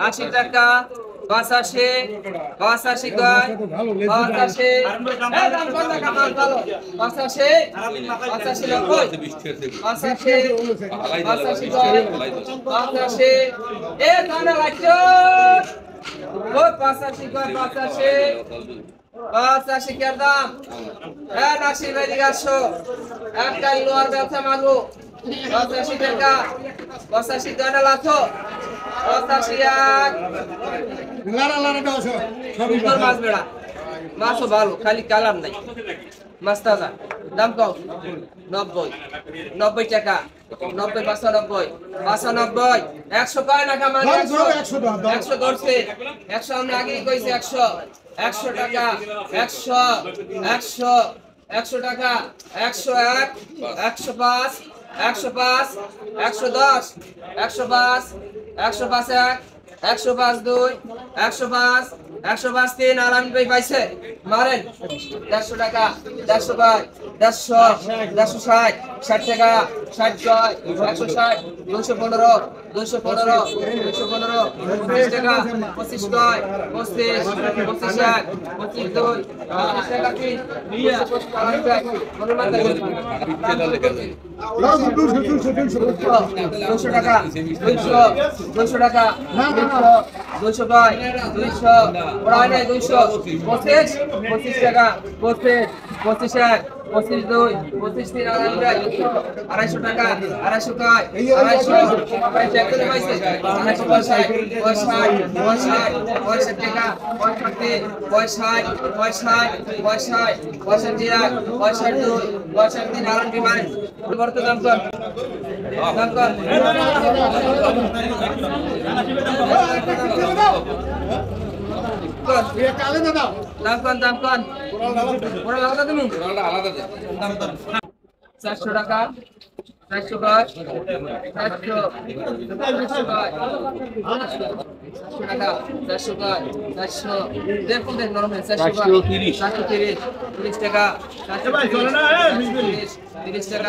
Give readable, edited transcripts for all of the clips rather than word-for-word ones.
আশি টাকা 85 85 কয় 85 85 85 এ গানা লাগছো ও 85 কয় 85 এর দাম এ নাসির ভাই দিগাছো একটা লোয়ার ব্যবসা মাগো 85 টাকা 85 গানা লাগছো 85 মাছ বেড়া মাছও ভালো খালি কালার নাই মাছ তাজা দাম কম 90 টাকা 90 95 100 কয় না কামান 100 ধরছে 100 আমরা আগে কইছি 100 টাকা 100 টাকা 101 105 105 110 105 105 105 2 105 105 3 আলামিন ভাই পাইছে মারেন 150 টাকা 100 ভাই 160 60 টাকা 60 160 215 215 25 টাকা 25 কয় 25 25 25 2 25 টাকা কি 200 টাকা 200 টাকা 200 কয় 200 পড়ায় নাই 200 25 টাকা 25 25 25 2 25 3 250 টাকা 250 কয় 250 ভাই চেক করে পাইছে 250 টাকা 65 3 আলামিন ভাই বর্তমান দাম কর দাম কর ওরা আলাদা তুমি আলাদা দাম 400 টাকা 400 টাকা 400 দেখুন দেখ নরম 430 টাকা 30 টাকা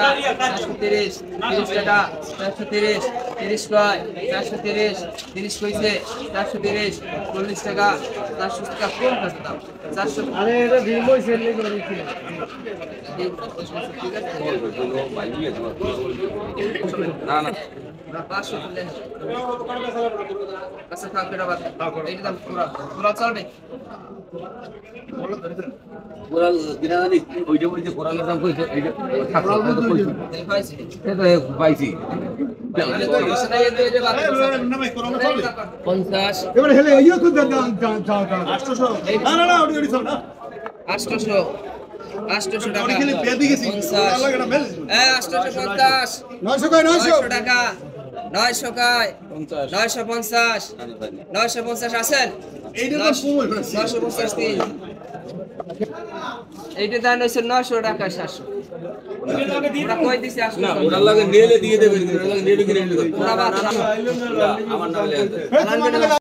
30 টাকা 430 30 কয় 430 30 কইছে 430 40 টাকা 400 টাকা কম কাছে দাম 400 আরে এটা ভিম হইছে লে করে দিছি না না 500 তুলে আচ্ছা থাক এটা বাদ এই দাম পুরো চলবে কোরাল দিনানি ওইটা বলতে কোরালের দাম কইছে এইটা ঠাকুর মতো কইছে পাইছি এটা পাইছি 50 এবারে হেলে এইও তো দাম 800 না না ওডি ওডি না 800 টাকা খালি বেদি গেছি কোরাল লাগা না মেল 850 900 কয় 900 টাকা 900 কয় 950 950 আছেন এইটা তো কম 950 তিন এইটা দাম হইছে 900 টাকা 700 ওরা কই দিছে 800 না ওরা লাগে নেলে দিয়ে দেবেন ওরা লাগে নেলে কিনে নিতে আমার নামে